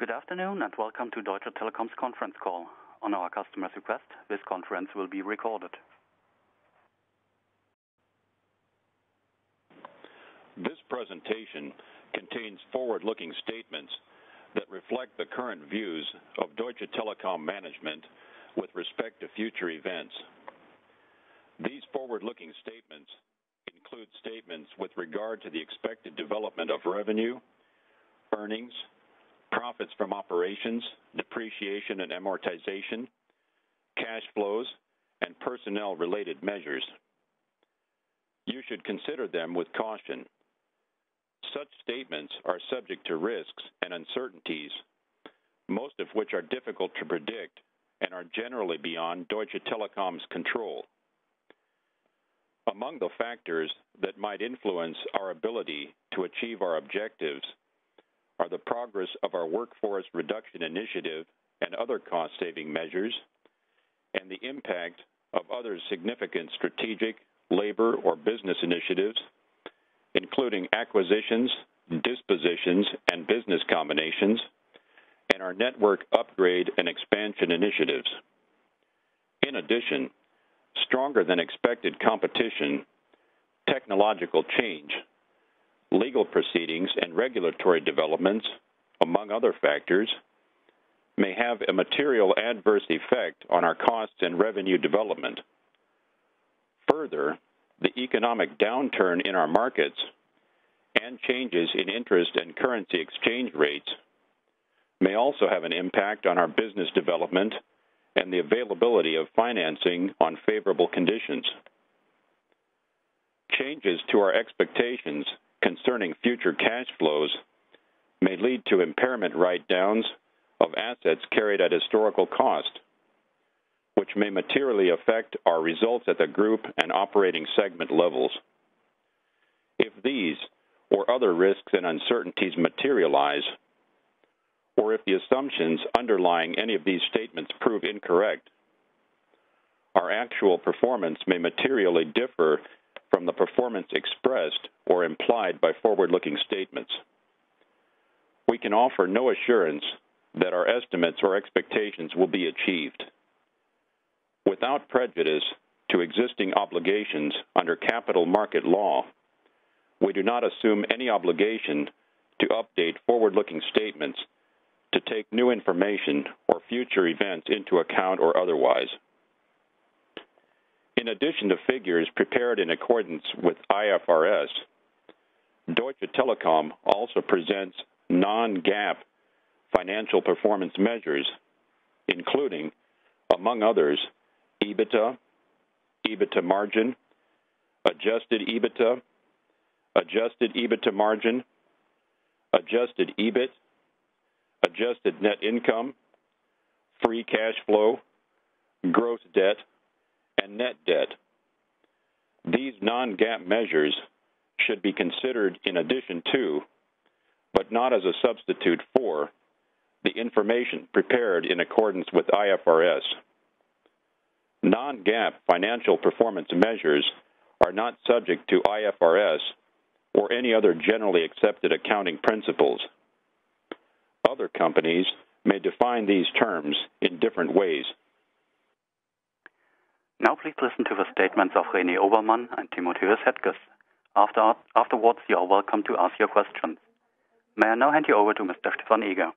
Good afternoon and welcome to Deutsche Telekom's conference call. On our customer's request, this conference will be recorded. This presentation contains forward-looking statements that reflect the current views of Deutsche Telekom management with respect to future events. These forward-looking statements include statements with regard to the expected development of revenue, earnings, profits from operations, depreciation and amortization, cash flows, and personnel-related measures. You should consider them with caution. Such statements are subject to risks and uncertainties, most of which are difficult to predict and are generally beyond Deutsche Telekom's control. Among the factors that might influence our ability to achieve our objectives are the progress of our workforce reduction initiative and other cost-saving measures, and the impact of other significant strategic, labor, or business initiatives, including acquisitions, dispositions, and business combinations, and our network upgrade and expansion initiatives. In addition, stronger than expected competition, technological change, legal proceedings, and regulatory developments, among other factors, may have a material adverse effect on our costs and revenue development. Further, the economic downturn in our markets and changes in interest and currency exchange rates may also have an impact on our business development and the availability of financing on favorable conditions. Changes to our expectations concerning future cash flows may lead to impairment write-downs of assets carried at historical cost, which may materially affect our results at the group and operating segment levels. If these or other risks and uncertainties materialize, or if the assumptions underlying any of these statements prove incorrect, our actual performance may materially differ from the performance expressed or implied by forward-looking statements. We can offer no assurance that our estimates or expectations will be achieved. Without prejudice to existing obligations under capital market law, we do not assume any obligation to update forward-looking statements to take new information or future events into account or otherwise. In addition to figures prepared in accordance with IFRS, Deutsche Telekom also presents non-GAAP financial performance measures, including, among others, EBITDA, EBITDA margin, adjusted EBITDA margin, adjusted EBIT, adjusted net income, free cash flow, gross debt, and net debt. These non-GAAP measures should be considered in addition to, but not as a substitute for, the information prepared in accordance with IFRS. Non-GAAP financial performance measures are not subject to IFRS or any other generally accepted accounting principles. Other companies may define these terms in different ways. Now please listen to the statements of René Obermann and Timotheus Hedges. Afterwards, you are welcome to ask your questions. May I now hand you over to Mr. Stefan Eger.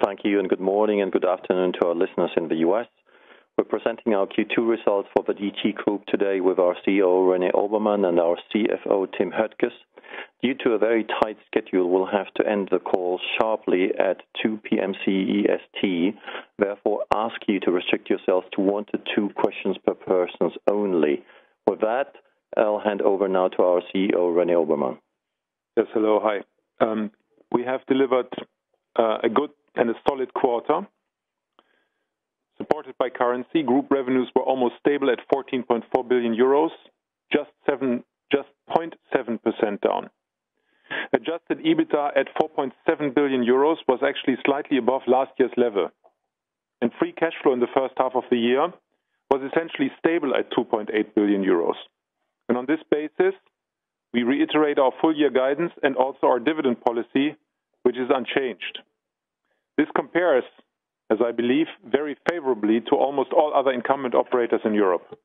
Thank you, and good morning and good afternoon to our listeners in the U.S. We're presenting our Q2 results for the DT Group today with our CEO, René Obermann, and our CFO, Tim Hedges. Due to a very tight schedule, we'll have to end the call sharply at 2 p.m. CEST. Therefore, ask you to restrict yourselves to 1 to 2 questions per person only. With that, I'll hand over now to our CEO, René Obermann. Yes, hello, hi. We have delivered a good and a solid quarter. Supported by currency, group revenues were almost stable at 14.4 billion euros, just 0.7% down. Adjusted EBITDA at 4.7 billion euros was actually slightly above last year's level. And free cash flow in the first half of the year was essentially stable at 2.8 billion euros. And on this basis, we reiterate our full-year guidance and also our dividend policy, which is unchanged. This compares, as I believe, very favorably to almost all other incumbent operators in Europe.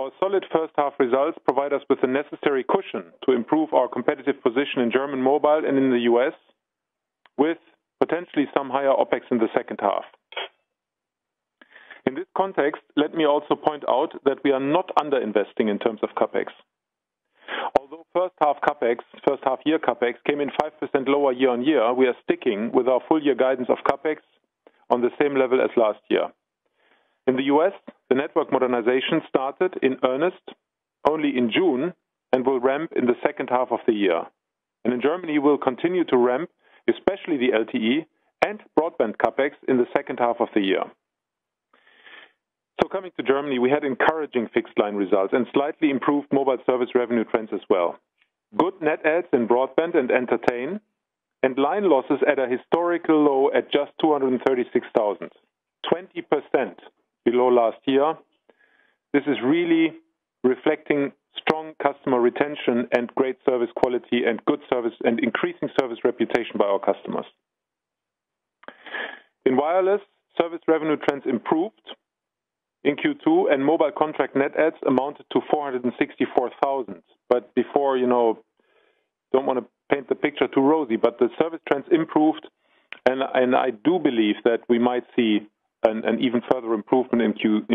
Our solid first half results provide us with the necessary cushion to improve our competitive position in German mobile and in the US, with potentially some higher OPEX in the second half. In this context, let me also point out that we are not underinvesting in terms of CapEx. Although first half year CapEx came in 5% lower year on year, we are sticking with our full year guidance of CapEx on the same level as last year. In the US, the network modernization started in earnest only in June and will ramp in the second half of the year. And in Germany, we'll continue to ramp, especially the LTE and broadband CapEx in the second half of the year. So coming to Germany, we had encouraging fixed line results and slightly improved mobile service revenue trends as well. Good net adds in broadband and entertain, and line losses at a historical low at just 236,000, 20% below last year. This is really reflecting strong customer retention and great service quality and good service and increasing service reputation by our customers. In wireless, service revenue trends improved in Q2, and mobile contract net adds amounted to 464,000. But before, don't want to paint the picture too rosy, but the service trends improved, and I do believe that we might see an even further improvement in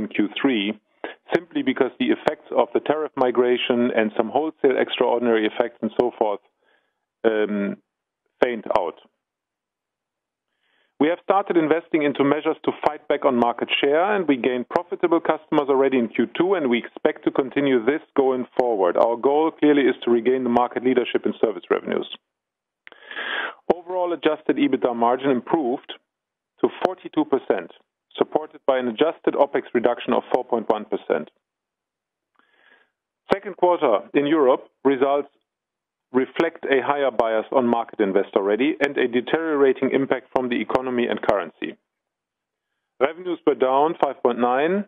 Q3, simply because the effects of the tariff migration and some wholesale extraordinary effects and so forth faint out. We have started investing into measures to fight back on market share, and we gained profitable customers already in Q2, and we expect to continue this going forward. Our goal clearly is to regain the market leadership in service revenues. Overall adjusted EBITDA margin improved to 42%, supported by an adjusted OPEX reduction of 4.1%. Second quarter in Europe results reflect a higher bias on market invest already and a deteriorating impact from the economy and currency. Revenues were down 5.9%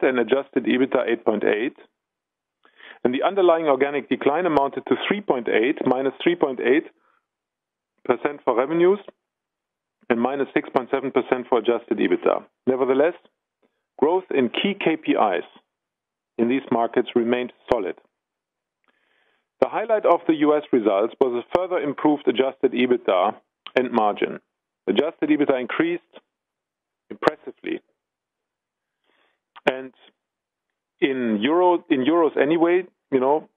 and adjusted EBITDA 8.8%. And the underlying organic decline amounted to 3.8, minus 3.8% for revenues and minus 6.7% for adjusted EBITDA. Nevertheless, growth in key KPIs in these markets remained solid. The highlight of the US results was a further improved adjusted EBITDA and margin. Adjusted EBITDA increased impressively. And in euros anyway,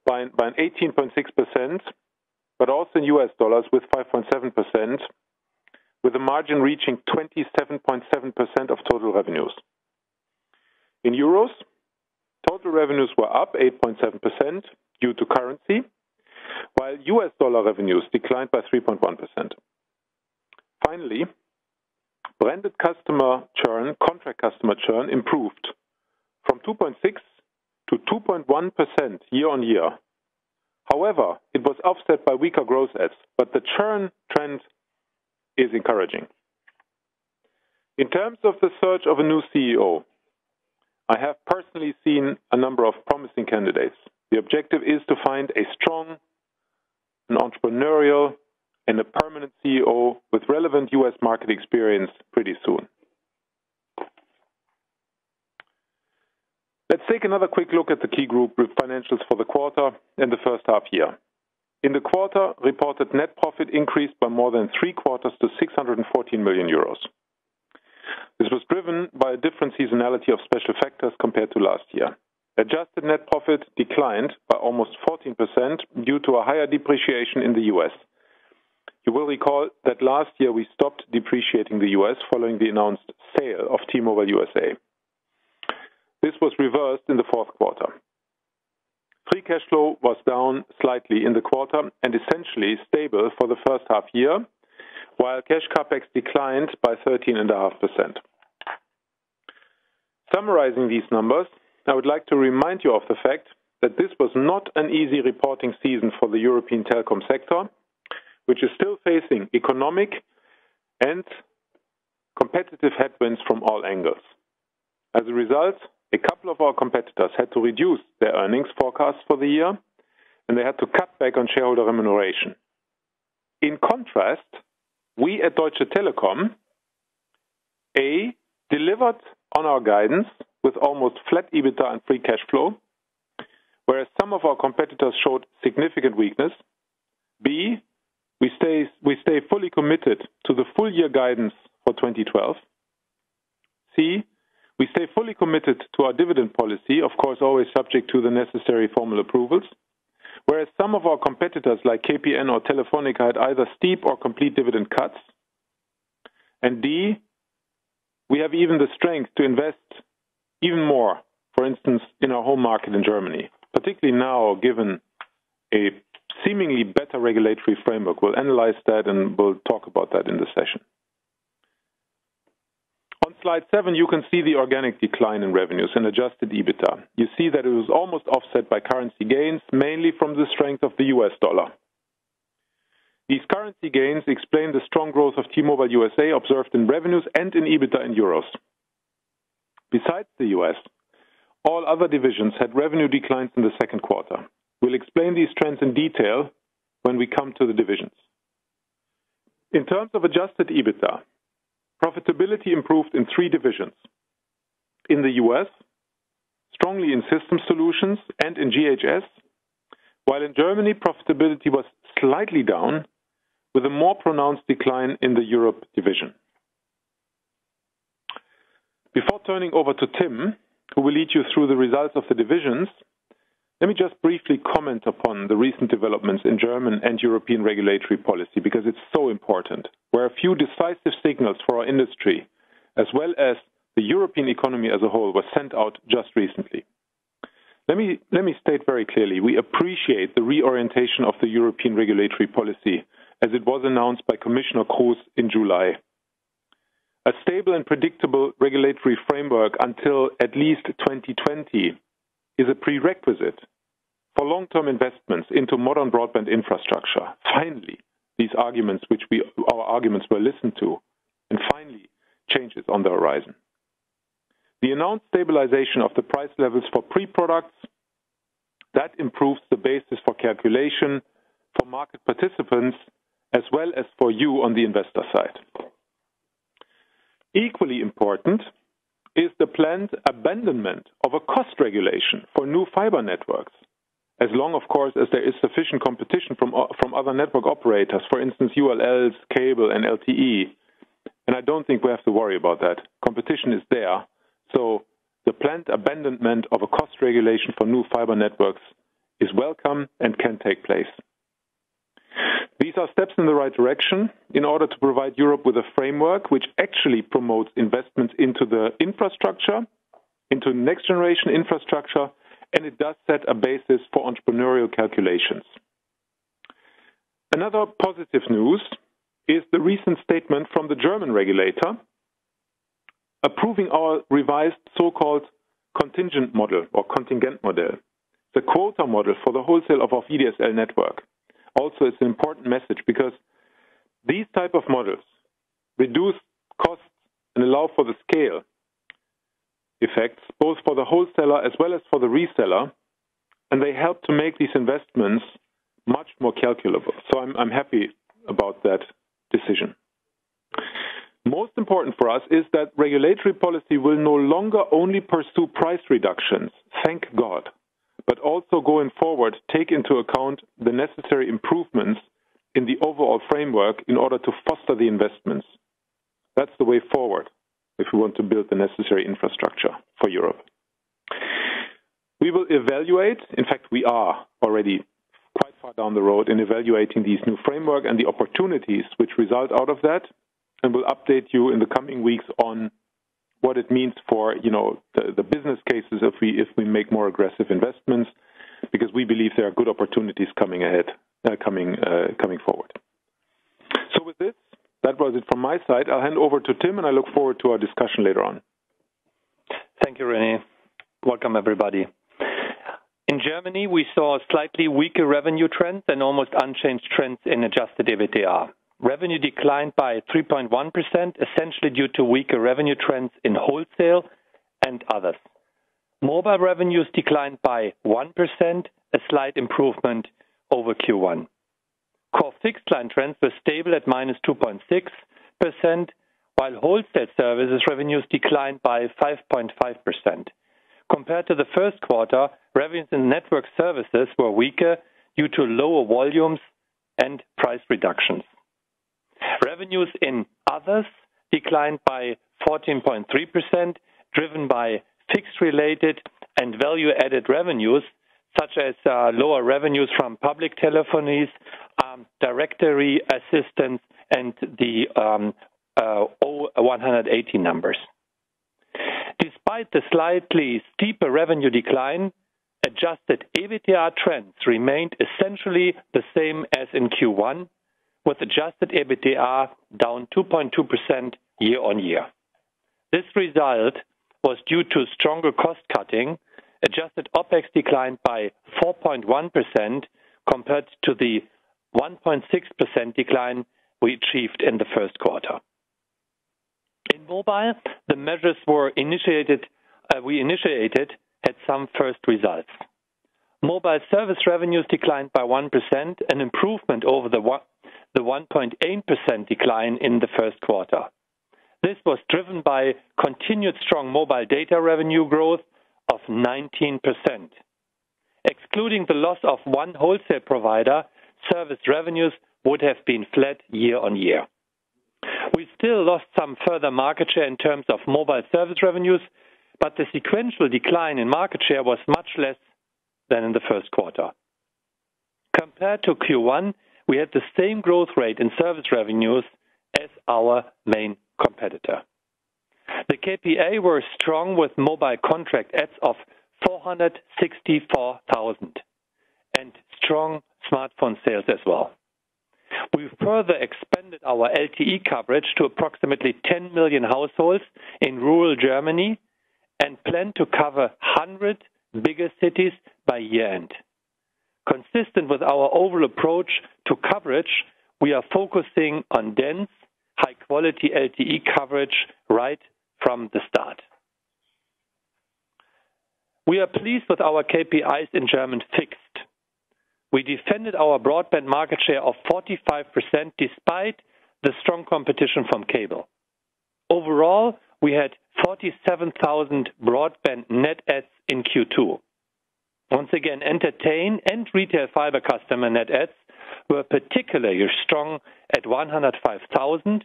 by an 18.6%, but also in US dollars with 5.7%, with a margin reaching 27.7% of total revenues. In euros, total revenues were up 8.7% due to currency, while US dollar revenues declined by 3.1%. Finally, branded customer churn, contract customer churn improved from 2.6 to 2.1% year on year. However, it was offset by weaker gross adds, but the churn trend is encouraging. In terms of the search of a new CEO, I have personally seen a number of promising candidates. The objective is to find a strong, an entrepreneurial, and a permanent CEO with relevant US market experience pretty soon. Let's take another quick look at the key group financials for the quarter and the first half year. In the quarter, reported net profit increased by more than 3/4 to 614 million euros. This was driven by a different seasonality of special factors compared to last year. Adjusted net profit declined by almost 14% due to a higher depreciation in the US. You will recall that last year we stopped depreciating the US following the announced sale of T-Mobile USA. This was reversed in the fourth quarter. Free cash flow was down slightly in the quarter and essentially stable for the first half year, while cash capex declined by 13.5%. Summarizing these numbers, I would like to remind you of the fact that this was not an easy reporting season for the European telecom sector, which is still facing economic and competitive headwinds from all angles. As a result, a couple of our competitors had to reduce their earnings forecasts for the year, and they had to cut back on shareholder remuneration. In contrast, we at Deutsche Telekom, A, delivered on our guidance with almost flat EBITDA and free cash flow, whereas some of our competitors showed significant weakness. B, we stay fully committed to the full year guidance for 2012. C, we stay fully committed to our dividend policy, of course always subject to the necessary formal approvals, whereas some of our competitors like KPN or Telefonica had either steep or complete dividend cuts. And D, we have even the strength to invest even more, for instance, in our home market in Germany, particularly now given a seemingly better regulatory framework. We'll analyze that and we'll talk about that in the session. On slide 7, you can see the organic decline in revenues and adjusted EBITDA. You see that it was almost offset by currency gains, mainly from the strength of the US dollar. These currency gains explain the strong growth of T-Mobile USA observed in revenues and in EBITDA in euros. Besides the US, all other divisions had revenue declines in the second quarter. We'll explain these trends in detail when we come to the divisions. In terms of adjusted EBITDA, profitability improved in 3 divisions. In the US, strongly in System Solutions and in GHS, while in Germany profitability was slightly down with a more pronounced decline in the Europe division. Before turning over to Tim, who will lead you through the results of the divisions, let me just briefly comment upon the recent developments in German and European regulatory policy because it's so important, where a few decisive signals for our industry, as well as the European economy as a whole, were sent out just recently. Let me state very clearly, we appreciate the reorientation of the European regulatory policy as it was announced by Commissioner Kroes in July. A stable and predictable regulatory framework until at least 2020 is a prerequisite for long-term investments into modern broadband infrastructure. Finally, our arguments were listened to, and finally, changes on the horizon. The announced stabilization of the price levels for pre-products, that improves the basis for calculation for market participants as well as for you on the investor side. Equally important is the planned abandonment of a cost regulation for new fiber networks, as long, of course, as there is sufficient competition from other network operators, for instance, ULLs, cable, and LTE. And I don't think we have to worry about that. Competition is there. So the planned abandonment of a cost regulation for new fiber networks is welcome and can take place. These are steps in the right direction in order to provide Europe with a framework which actually promotes investments into the infrastructure, into next generation infrastructure, and it does set a basis for entrepreneurial calculations. Another positive news is the recent statement from the German regulator approving our revised so-called contingent model or contingent model, the quota model for the wholesale of our VDSL network. Also, it's an important message because these type of models reduce costs and allow for the scale effects, both for the wholesaler as well as for the reseller, and they help to make these investments much more calculable. So I'm happy about that decision. Most important for us is that regulatory policy will no longer only pursue price reductions, thank God, but also going forward take into account the necessary improvements in the overall framework in order to foster the investments. That's the way forward if we want to build the necessary infrastructure for Europe. We will evaluate, in fact we are already quite far down the road in evaluating these new framework and the opportunities which result out of that, and we'll update you in the coming weeks on what it means for the business cases if we make more aggressive investments, because we believe there are good opportunities coming ahead, coming forward. So with this, that was it from my side. I'll hand over to Tim, and I look forward to our discussion later on. Thank you, René. Welcome, everybody. In Germany, we saw slightly weaker revenue trends and almost unchanged trends in adjusted EBITDA. Revenue declined by 3.1%, essentially due to weaker revenue trends in wholesale and others. Mobile revenues declined by 1%, a slight improvement over Q1. Core fixed line trends were stable at -2.6%, while wholesale services revenues declined by 5.5%. Compared to the first quarter, revenues in network services were weaker due to lower volumes and price reductions. Revenues in others declined by 14.3%, driven by fixed-related and value-added revenues, such as lower revenues from public telephonies, directory assistance, and the O180 numbers. Despite the slightly steeper revenue decline, adjusted EBITDA trends remained essentially the same as in Q1, with adjusted EBITDA down 2.2% year-on-year. This result was due to stronger cost cutting. Adjusted OPEX declined by 4.1% compared to the 1.6% decline we achieved in the first quarter. In mobile, the measures we initiated had some first results. Mobile service revenues declined by 1%, an improvement over the 1.8% decline in the first quarter. This was driven by continued strong mobile data revenue growth of 19%. Excluding the loss of one wholesale provider, service revenues would have been flat year-on-year. We still lost some further market share in terms of mobile service revenues, but the sequential decline in market share was much less than in the first quarter. Compared to Q1, we had the same growth rate in service revenues as our main competitor. The KPI were strong with mobile contract adds of 464,000 and strong smartphone sales as well. We further expanded our LTE coverage to approximately 10 million households in rural Germany and plan to cover 100 bigger cities by year-end. Consistent with our overall approach to coverage, we are focusing on dense, high-quality LTE coverage right from the start. We are pleased with our KPIs in German fixed. We defended our broadband market share of 45% despite the strong competition from cable. Overall, we had 47,000 broadband net adds in Q2. Once again, entertain and retail fiber customer net adds were particularly strong at 105,000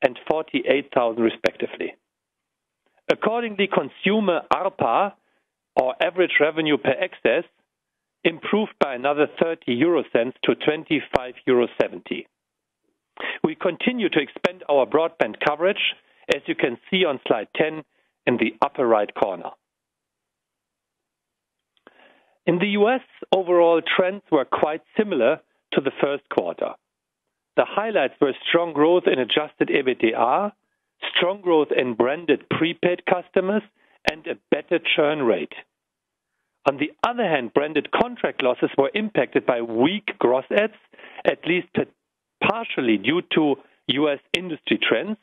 and 48,000 respectively. Accordingly, consumer ARPA, or average revenue per access, improved by another 30 euro cents to 25.70 euro. We continue to expand our broadband coverage, as you can see on slide 10 in the upper right corner. In the US, overall trends were quite similar to the first quarter. The highlights were strong growth in adjusted EBITDA, strong growth in branded prepaid customers, and a better churn rate. On the other hand, branded contract losses were impacted by weak gross adds, at least partially due to US industry trends,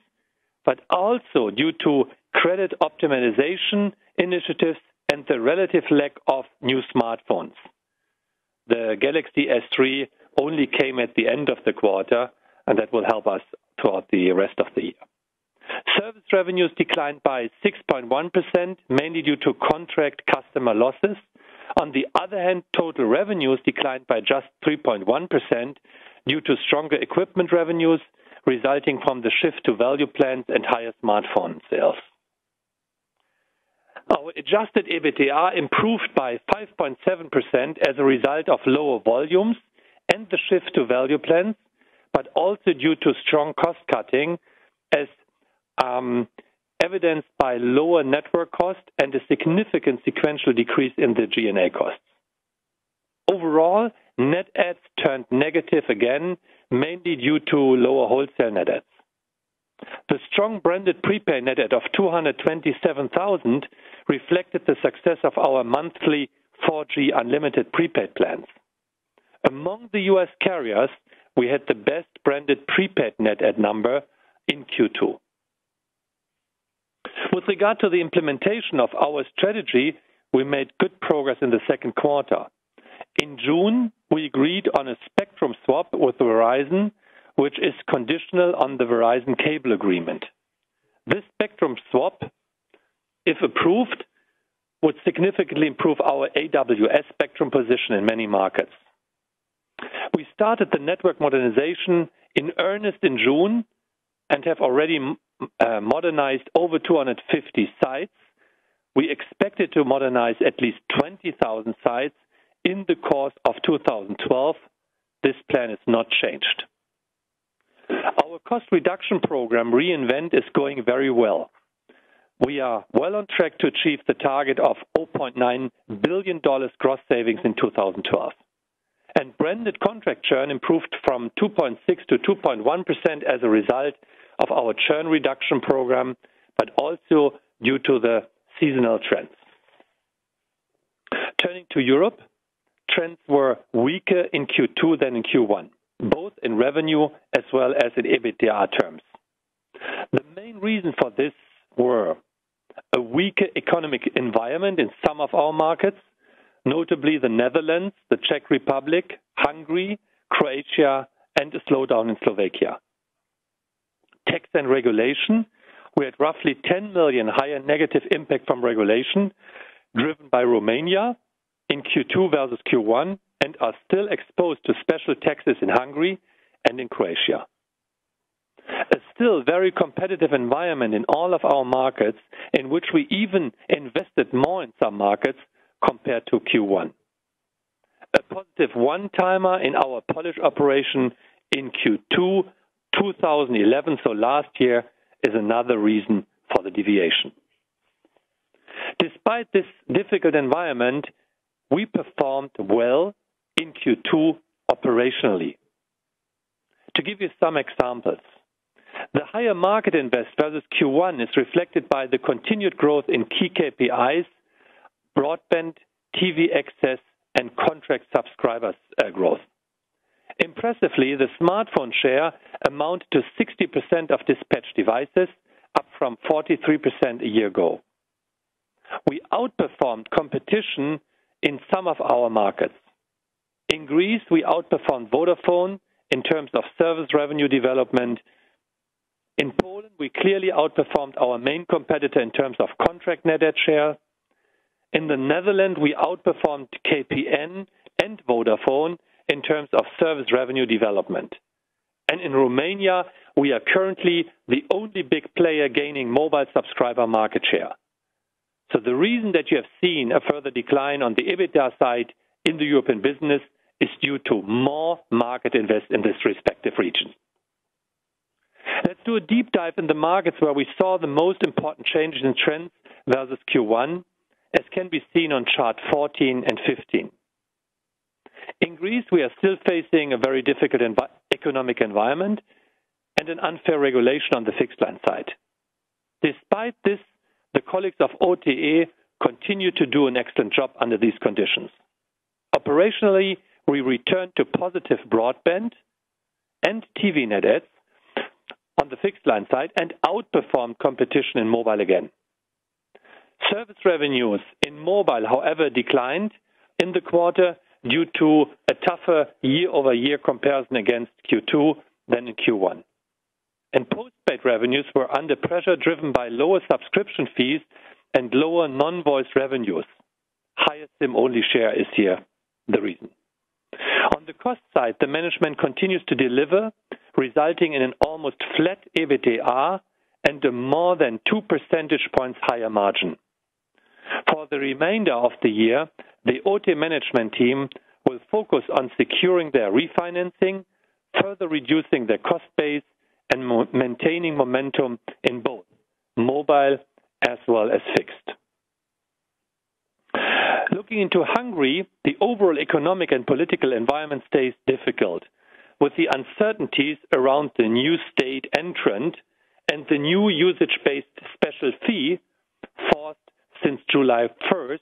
but also due to credit optimization initiatives and the relative lack of new smartphones. The Galaxy S3 only came at the end of the quarter, and that will help us throughout the rest of the year. Service revenues declined by 6.1%, mainly due to contract customer losses. On the other hand, total revenues declined by just 3.1% due to stronger equipment revenues resulting from the shift to value plans and higher smartphone sales. Our adjusted EBITDA improved by 5.7% as a result of lower volumes and the shift to value plans, but also due to strong cost cutting as evidenced by lower network cost and a significant sequential decrease in the G&A costs. Overall, net adds turned negative again, mainly due to lower wholesale net adds. The strong branded prepaid net add of 227,000 reflected the success of our monthly 4G unlimited prepaid plans. Among the US carriers, we had the best branded prepaid net add number in Q2. With regard to the implementation of our strategy, we made good progress in the second quarter. In June, we agreed on a spectrum swap with Verizon, which is conditional on the Verizon cable agreement. This spectrum swap, if approved, would significantly improve our AWS spectrum position in many markets. We started the network modernization in earnest in June and have already modernized over 250 sites. We expected to modernize at least 20,000 sites in the course of 2012. This plan is not changed. Our cost reduction program, Reinvent, is going very well. We are well on track to achieve the target of $0.9 billion gross savings in 2012. And branded contract churn improved from 2.6 to 2.1% as a result of our churn reduction program, but also due to the seasonal trends. Turning to Europe, trends were weaker in Q2 than in Q1, both in revenue as well as in EBITDA terms. The main reason for this were a weaker economic environment in some of our markets, notably the Netherlands, the Czech Republic, Hungary, Croatia, and a slowdown in Slovakia. Tax and regulation, we had roughly 10 million higher negative impact from regulation, driven by Romania in Q2 versus Q1, and are still exposed to special taxes in Hungary and in Croatia. A still very competitive environment in all of our markets, in which we even invested more in some markets compared to Q1. A positive one-timer in our Polish operation in Q2 2011, so last year, is another reason for the deviation. Despite this difficult environment, we performed well in Q2 operationally. To give you some examples, the higher market invest versus Q1 is reflected by the continued growth in key KPIs, broadband, TV access, and contract subscribers growth. Impressively, the smartphone share amounted to 60% of dispatched devices, up from 43% a year ago. We outperformed competition in some of our markets. In Greece, we outperformed Vodafone in terms of service revenue development. In Poland, we clearly outperformed our main competitor in terms of contract net add share. In the Netherlands, we outperformed KPN and Vodafone in terms of service revenue development. And in Romania, we are currently the only big player gaining mobile subscriber market share. So the reason that you have seen a further decline on the EBITDA side in the European business is due to more market invest in this respective region. Let's do a deep dive in the markets where we saw the most important changes in trends versus Q1, as can be seen on chart 14 and 15. In Greece, we are still facing a very difficult economic environment and an unfair regulation on the fixed line side. Despite this, the colleagues of OTE continue to do an excellent job under these conditions. Operationally, we returned to positive broadband and TV net adds on the fixed line side and outperformed competition in mobile again. Service revenues in mobile, however, declined in the quarter due to a tougher year-over-year comparison against Q2 than in Q1. And postpaid revenues were under pressure, driven by lower subscription fees and lower non-voice revenues. Higher SIM-only share is here the reason. On the cost side, the management continues to deliver, resulting in an almost flat EBITDA and a more than 2 percentage points higher margin. For the remainder of the year, the OTE management team will focus on securing their refinancing, further reducing their cost base, and maintaining momentum in both mobile as well as fixed. Looking into Hungary, the overall economic and political environment stays difficult, with the uncertainties around the new state entrant and the new usage-based special fee forced since July 1st,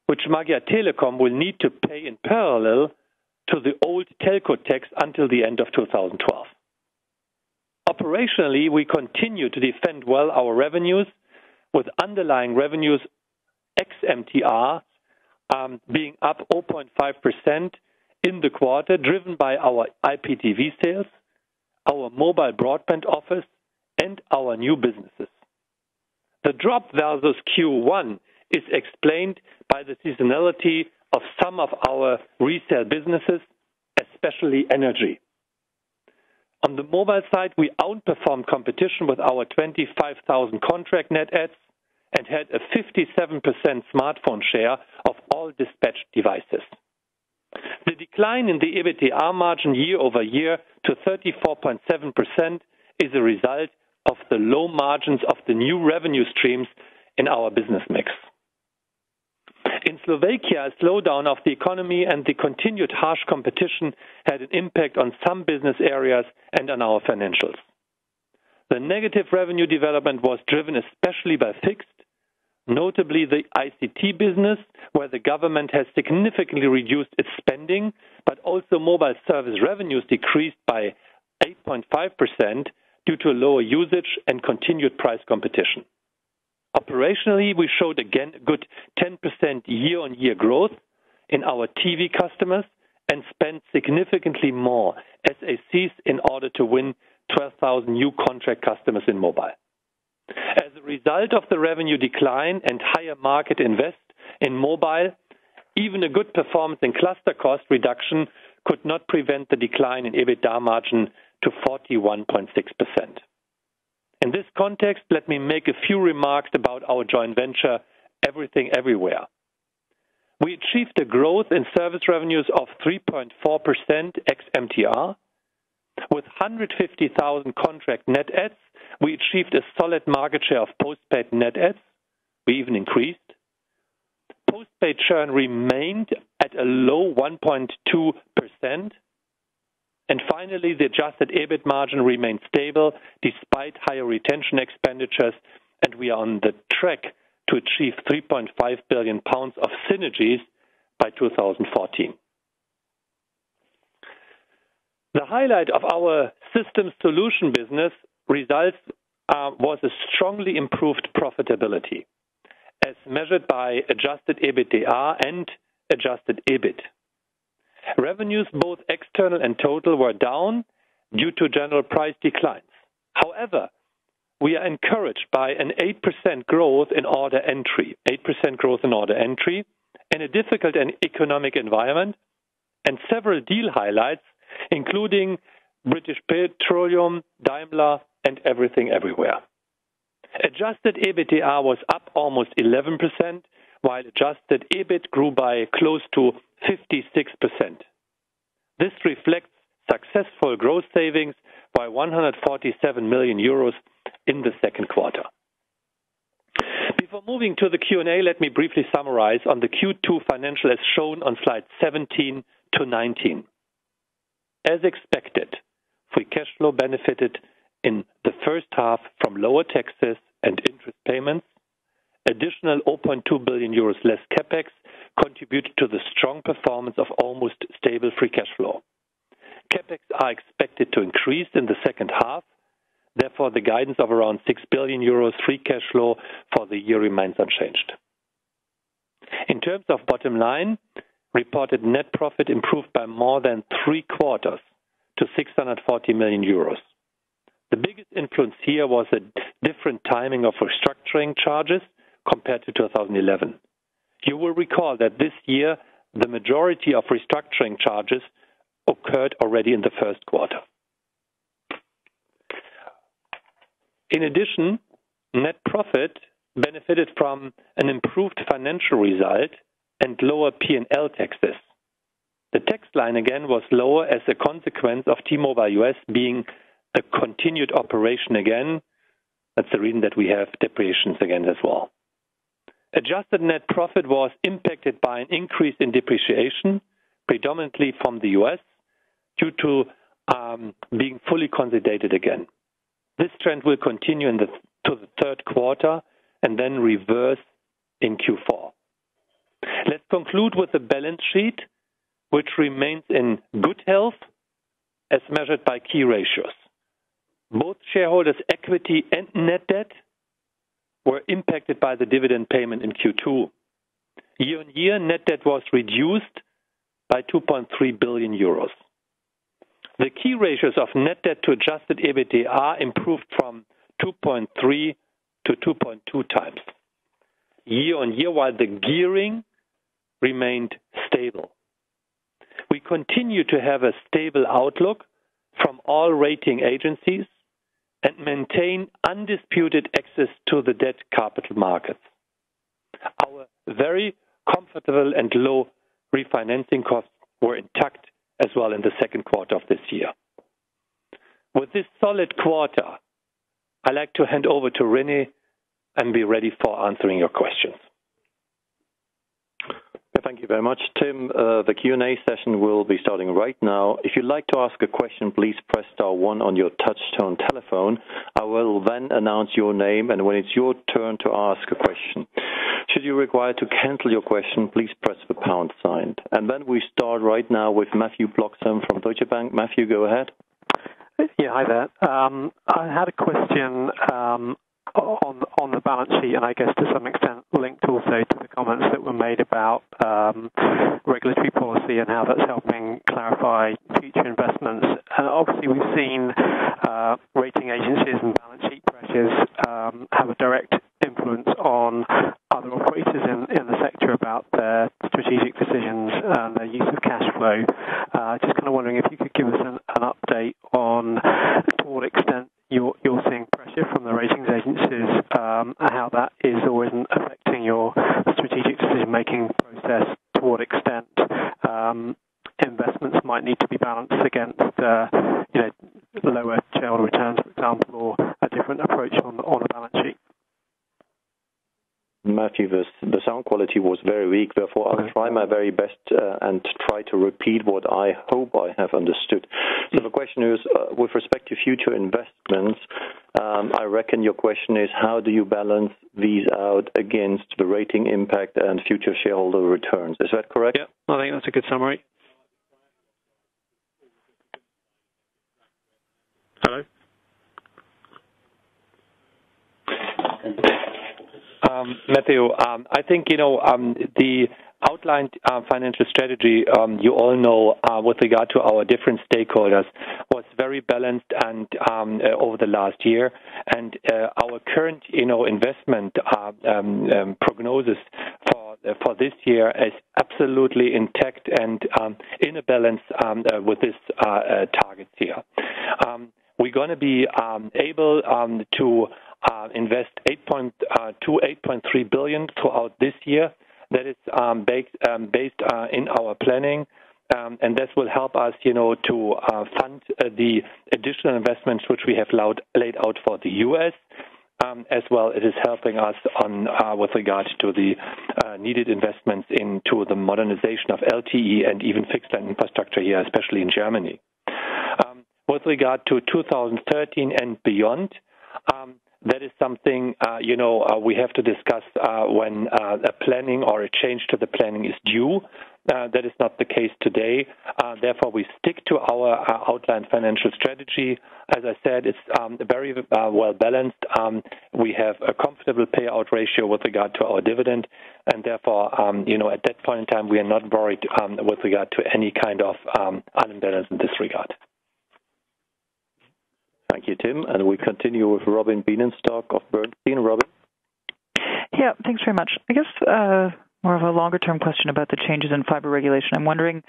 which Magyar Telekom will need to pay in parallel to the old telco tax until the end of 2012. Operationally, we continue to defend well our revenues, with underlying revenues ex-MTR being up 0.5% in the quarter, driven by our IPTV sales, our mobile broadband offers, and our new businesses. The drop versus Q1 is explained by the seasonality of some of our resale businesses, especially energy. On the mobile side, we outperformed competition with our 25,000 contract net adds and had a 57% smartphone share of all dispatched devices. The decline in the EBITDA margin year over year to 34.7% is a result of the low margins of the new revenue streams in our business mix. In Slovakia, a slowdown of the economy and the continued harsh competition had an impact on some business areas and on our financials. The negative revenue development was driven especially by fixed, notably the ICT business, where the government has significantly reduced its spending, but also mobile service revenues decreased by 8.5% due to lower usage and continued price competition. Operationally, we showed again a good 10% year-on-year growth in our TV customers and spent significantly more SACs in order to win 12,000 new contract customers in mobile. As a result of the revenue decline and higher market invest in mobile, even a good performance in cluster cost reduction could not prevent the decline in EBITDA margin to 41.6%. In this context, let me make a few remarks about our joint venture, Everything Everywhere. We achieved a growth in service revenues of 3.4% ex-MTR. With 150,000 contract net adds, we achieved a solid market share of postpaid net adds. We even increased. Postpaid churn remained at a low 1.2%. And finally, the adjusted EBIT margin remained stable despite higher retention expenditures, and we are on the track to achieve £3.5 billion of synergies by 2014. The highlight of our system solution business results was a strongly improved profitability, as measured by adjusted EBITDA and adjusted EBIT. Revenues, both external and total, were down due to general price declines. However, we are encouraged by an 8% growth in order entry, in a difficult and economic environment, and several deal highlights, including British Petroleum, Daimler, and Everything Everywhere. Adjusted EBITDA was up almost 11%, while adjusted EBIT grew by close to 56%. This reflects successful growth savings by 147 million euros in the second quarter. Before moving to the Q&A, let me briefly summarize on the Q2 financial as shown on slides 17 to 19. As expected, free cash flow benefited in the first half from lower taxes and interest payments. Additional 0.2 billion euros less CapEx contributed to the strong performance of almost stable free cash flow. CapEx are expected to increase in the second half. Therefore, the guidance of around 6 billion euros free cash flow for the year remains unchanged. In terms of bottom line, reported net profit improved by more than 3/4 to 640 million euros. The biggest influence here was a different timing of restructuring charges compared to 2011. You will recall that this year, the majority of restructuring charges occurred already in the first quarter. In addition, net profit benefited from an improved financial result and lower P&L taxes. The tax line again was lower as a consequence of T-Mobile US being a continued operation again. That's the reason that we have depreciations again as well. Adjusted net profit was impacted by an increase in depreciation, predominantly from the US, due to being fully consolidated again. This trend will continue to the third quarter and then reverse in Q4. Let's conclude with the balance sheet, which remains in good health as measured by key ratios. Both shareholders' equity and net debt were impacted by the dividend payment in Q2. Year-on-year, net debt was reduced by 2.3 billion euros. The key ratios of net debt to adjusted EBITDA improved from 2.3 to 2.2 times year-on-year, while the gearing remained stable. We continue to have a stable outlook from all rating agencies and maintain undisputed access to the debt capital markets. Our very comfortable and low refinancing costs were intact as well in the second quarter of this year. With this solid quarter, I'd like to hand over to René and be ready for answering your questions. Thank you very much, Tim. The Q&A session will be starting right now. If you'd like to ask a question, please press star 1 on your touch-tone telephone. I will then announce your name, and when it's your turn to ask a question. Should you require to cancel your question, please press the pound sign. And then we start right now with Matthew Bloxham from Deutsche Bank. Matthew, go ahead. Yeah, hi there. I had a question on the balance sheet, and I guess to some extent linked also to the comments that were made about regulatory policy and how that's helping clarify future investments. And obviously, we've seen rating agencies and balance sheet pressures have a direct influence on other operators in the sector about their strategic decisions and their use of cash flow. Just kind of wondering if you could give us an update on to what extent you're seeing pressure from the ratings agencies, and how that is or isn't affecting your strategic decision-making process, to what extent investments might need to be balanced against lower shareholder returns, for example, or a different approach on the balance sheet. Matthew, the sound quality was very weak, therefore I'll try my very best and try to repeat what I hope I have understood. So the question is, with respect to future investments, I reckon your question is, how do you balance these out against the rating impact and future shareholder returns? Is that correct? Yeah, I think that's a good summary. Hello? Matthew, I think, the outlined financial strategy, you all know, with regard to our different stakeholders, was very balanced and over the last year. And our current, investment prognosis for this year is absolutely intact and in a balance with this targets here. We're going to be able to invest 8.3 billion throughout this year. That is based in our planning, and this will help us, to fund the additional investments which we have laid out for the U.S. As well, it is helping us on with regard to the needed investments into the modernization of LTE and even fixed line infrastructure here, especially in Germany. With regard to 2013 and beyond, that is something, we have to discuss when a planning or a change to the planning is due. That is not the case today. Therefore, we stick to our outlined financial strategy. As I said, it's very well balanced. We have a comfortable payout ratio with regard to our dividend, and therefore, at that point in time, we are not worried with regard to any kind of unbalance in this regard. Thank you, Tim. And we continue with Robin Bienenstock of Bernstein. Robin? Yeah, thanks very much. I guess more of a longer-term question about the changes in fiber regulation. I'm wondering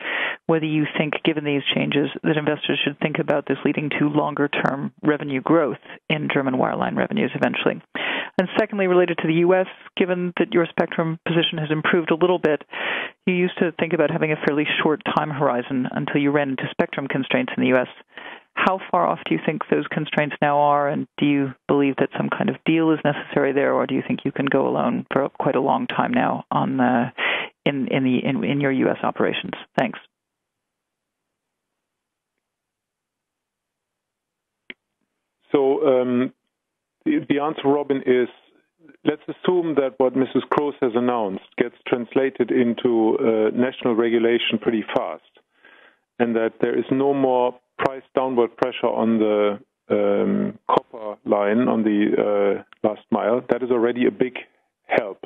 whether you think, given these changes, that investors should think about this leading to longer-term revenue growth in German wireline revenues eventually. And secondly, related to the U.S., given that your spectrum position has improved a little bit, you used to think about having a fairly short time horizon until you ran into spectrum constraints in the U.S. How far off do you think those constraints now are, and do you believe that some kind of deal is necessary there, or do you think you can go alone for quite a long time now on in your U.S. operations? Thanks. So the answer, Robin, is let's assume that what Mrs. Kroes has announced gets translated into national regulation pretty fast, and that there is no more price downward pressure on the copper line on the last mile. That is already a big help,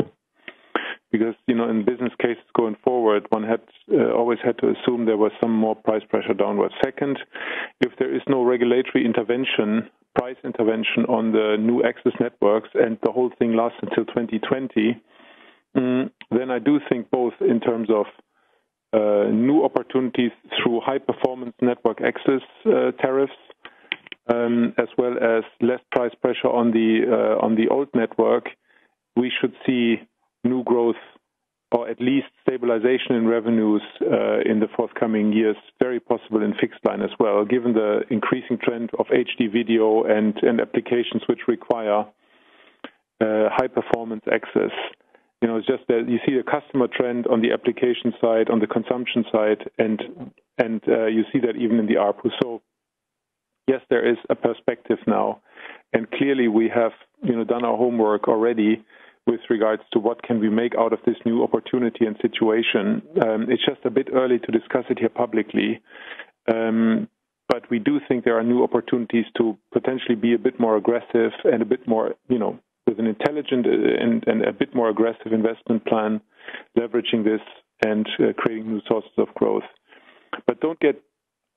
because because, in business cases going forward, one had always had to assume there was some more price pressure downwards. Second, if there is no regulatory intervention, price intervention on the new access networks, and the whole thing lasts until 2020, then I do think both in terms of new opportunities through high-performance network access tariffs, as well as less price pressure on the old network, we should see new growth, or at least stabilization in revenues in the forthcoming years, very possible in fixed line as well, given the increasing trend of HD video and applications which require high-performance access. It's just that you see a customer trend on the application side, on the consumption side, and you see that even in the ARPU. So, yes, there is a perspective now, and clearly we have done our homework already with regards to what can we make out of this new opportunity and situation. It's just a bit early to discuss it here publicly, but we do think there are new opportunities to potentially be a bit more aggressive and a bit more, with an intelligent and a bit more aggressive investment plan, leveraging this and creating new sources of growth. But don't get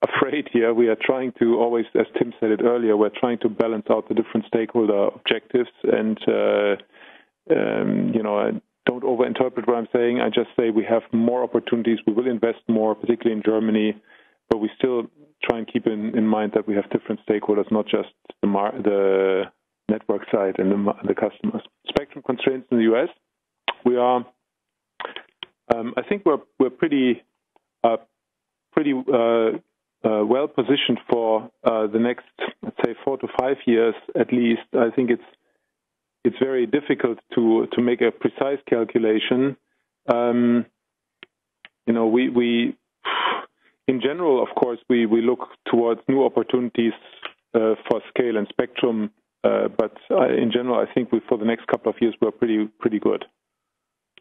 afraid here. We are trying to always, as Tim said it earlier, we're trying to balance out the different stakeholder objectives, and don't overinterpret what I'm saying. I just say we have more opportunities. We will invest more, particularly in Germany, but we still try and keep in mind that we have different stakeholders, not just the network side and the customers. Spectrum constraints in the US. We are, I think we're pretty well positioned for the next, let's say, 4 to 5 years at least. I think it's very difficult to make a precise calculation. We in general, of course, we look towards new opportunities for scale and spectrum, but in general, I think for the next couple of years, we're pretty good.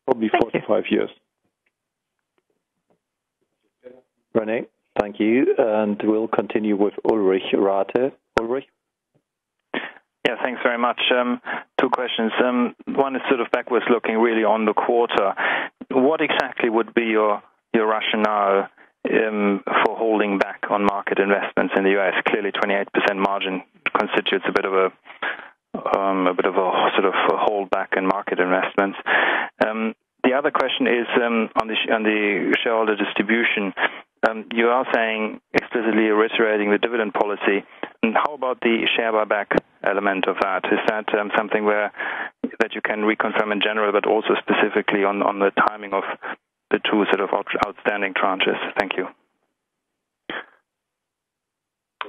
Probably 4 to 5 years. Rene, thank you. And we'll continue with Ulrich Rathe. Ulrich? Yeah, thanks very much. 2 questions. One is sort of backwards looking really on the quarter. What exactly would be your rationale for holding back on market investments in the US? Clearly 28% margin constitutes a bit of a sort of a holdback in market investments. The other question is on the shareholder distribution. You are saying, explicitly reiterating the dividend policy. And how about the share buyback element of that? Is that something that you can reconfirm in general, but also specifically on the timing of the 2 sort of outstanding tranches? Thank you.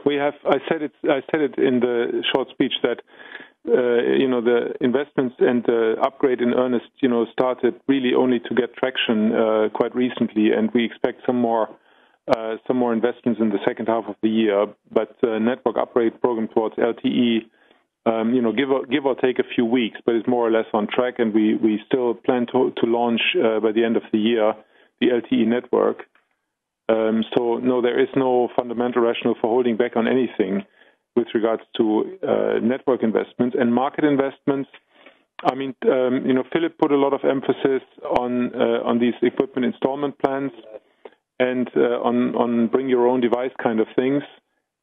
I said it in the short speech that the investments and the upgrade in earnest started really only to get traction quite recently, and we expect some more investments in the second half of the year. But network upgrade program towards LTE, give or take a few weeks, but it's more or less on track, and we still plan to launch by the end of the year the LTE network. So no, there is no fundamental rationale for holding back on anything with regards to network investments and market investments. I mean, Philip put a lot of emphasis on these equipment installment plans and on bring your own device kind of things.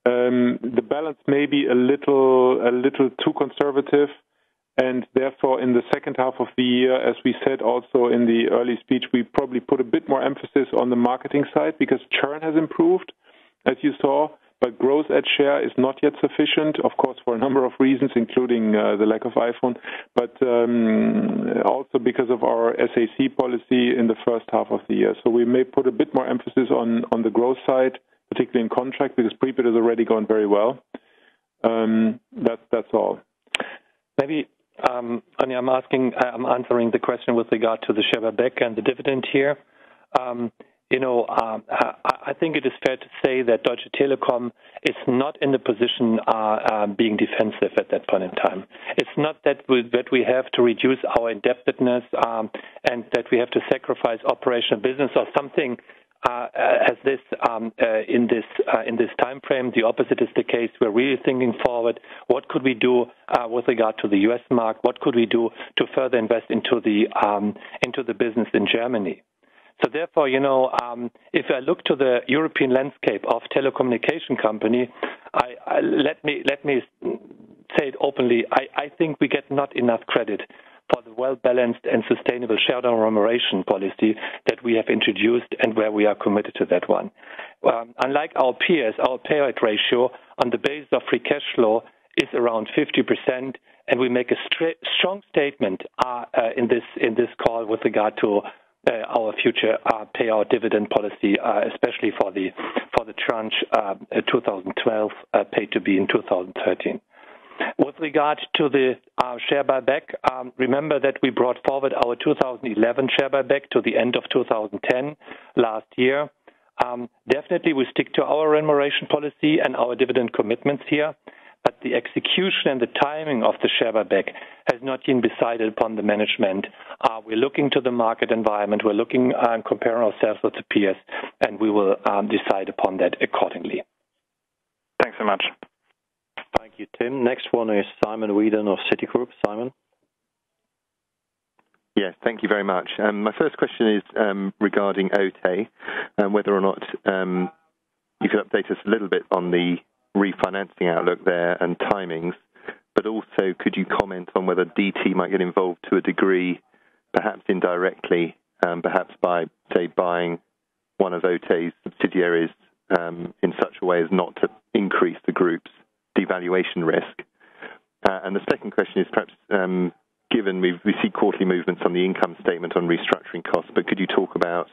The balance may be a little too conservative, and therefore in the second half of the year, as we said also in the early speech, we probably put a bit more emphasis on the marketing side because churn has improved, as you saw, but growth at share is not yet sufficient, of course, for a number of reasons, including the lack of iPhone, but also because of our SAC policy in the first half of the year. So we may put a bit more emphasis on the growth side, particularly in contract, because prepaid has already gone very well. That's all. Maybe, Anja, I'm answering the question with regard to the share buyback and the dividend here. I think it is fair to say that Deutsche Telekom is not in the position being defensive at that point in time. It's not that we have to reduce our indebtedness and that we have to sacrifice operational business or something as this in this time frame. The opposite is the case. We're really thinking forward. What could we do with regard to the U.S. market? What could we do to further invest into the business in Germany? So therefore, if I look to the European landscape of telecommunication company, let me say it openly. I think we get not enough credit for the well-balanced and sustainable shareholder remuneration policy that we have introduced and where we are committed to that one. Unlike our peers, our payout ratio on the basis of free cash flow is around 50%, and we make a strong statement in this call with regard to our future payout dividend policy, especially for the tranche 2012 paid to be in 2013. With regard to the share buyback, remember that we brought forward our 2011 share buyback to the end of 2010 last year. Definitely we stick to our remuneration policy and our dividend commitments here, but the execution and the timing of the share buyback has not yet been decided upon the management. We're looking to the market environment. We're looking and comparing ourselves with the peers, and we will decide upon that accordingly. Thanks so much. Thank you, Tim. Next one is Simon Whedon of Citigroup. Simon? Yes, thank you very much. My first question is regarding OTE, and whether or not you could update us a little bit on the refinancing outlook there and timings, but also could you comment on whether DT might get involved to a degree, perhaps indirectly, perhaps by, say, buying one of OTE's subsidiaries in such a way as not to increase the group's devaluation risk. And the second question is perhaps, given we see quarterly movements on the income statement on restructuring costs, but could you talk about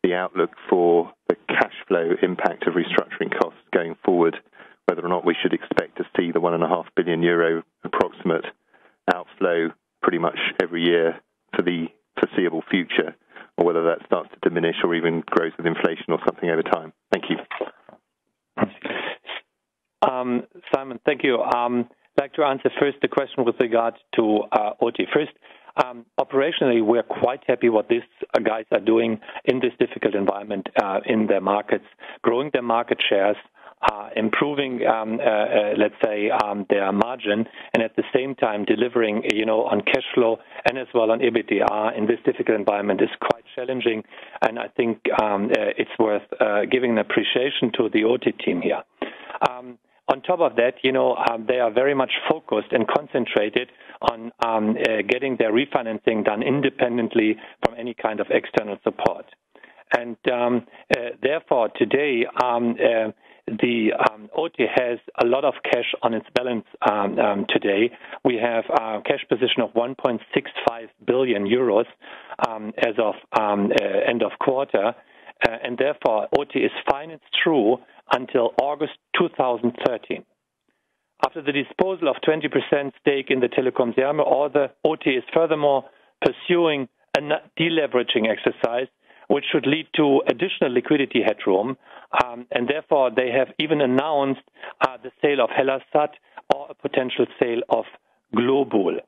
the outlook for the cash flow impact of restructuring costs going forward, whether or not we should expect to see the €1.5 billion approximate outflow pretty much every year for the foreseeable future, or whether that starts to diminish or even grows with inflation or something over time? Thank you. Simon, thank you. I'd like to answer first the question with regard to OTE. First, operationally, we're quite happy what these guys are doing in this difficult environment in their markets, growing their market shares, improving, let's say, their margin, and at the same time delivering, on cash flow and as well on EBITDA in this difficult environment is quite challenging. And I think it's worth giving an appreciation to the OTE team here. On top of that, they are very much focused and concentrated on getting their refinancing done independently from any kind of external support. And therefore, today, the OTE has a lot of cash on its balance today. We have a cash position of 1.65 billion euros as of end of quarter, and therefore OTE is financed through until August 2013. After the disposal of 20% stake in the Telekom Zerme, the OTE is furthermore pursuing a deleveraging exercise, which should lead to additional liquidity headroom, and therefore they have even announced the sale of Hellasat or a potential sale of Globul.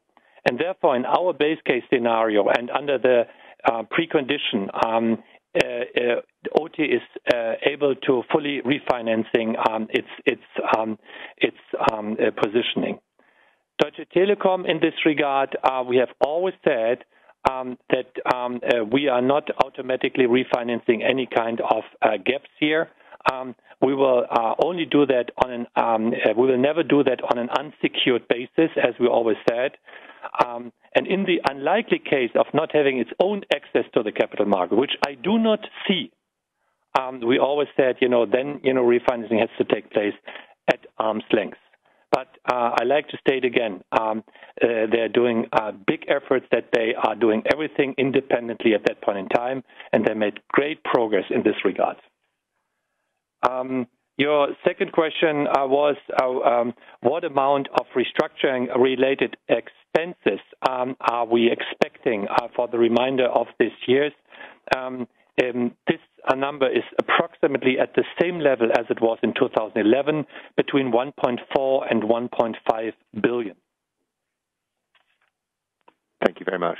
And therefore, in our base case scenario and under the precondition, OTE is able to fully refinancing its positioning. Deutsche Telekom, in this regard, we have always said that we are not automatically refinancing any kind of gaps here. We will only do that we will never do that on an unsecured basis, as we always said. And in the unlikely case of not having its own access to the capital market, which I do not see, we always said, then, refinancing has to take place at arm's length. But I like to state again, they're doing big efforts, that they are doing everything independently at that point in time, and they made great progress in this regard. Your second question was what amount of restructuring-related expenses are we expecting for the remainder of this year? This number is approximately at the same level as it was in 2011, between 1.4 and 1.5 billion. Thank you very much.